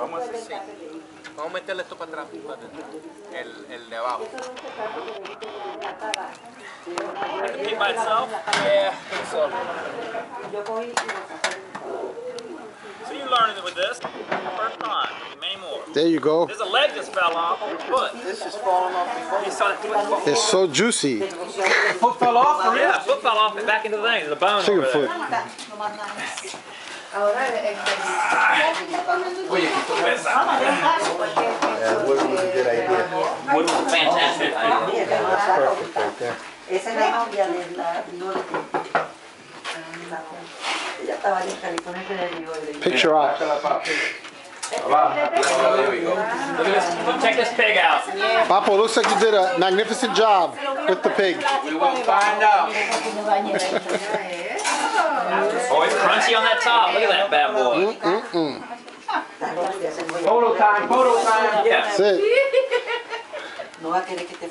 Vamos a hacer así. Vamos a meterle esto para atrás. El de abajo. The pig by itself? Yeah, I think so. So you learned it with this. First time. Many more. There you go. There's a leg just fell off. Foot. This is falling off before. You saw that foot? It's so juicy. Foot fell off? For real? Yeah, foot fell off and back into the thing. There's a bone Chicken over foot. there. Oye, qué sorpresa. Wood was a good idea. Wood was a fantastic idea. Perfect right there. Esa es la novia de la norte. Ella estaba en California que le digo. Picture op. There we go. Look at this. Check this pig out. Papo, looks like you did a magnificent job with the pig. We will find out. Oh, it's crunchy on that top. Look at that bad boy. Photo time, photo time. Yeah. That's it. No va a querer que te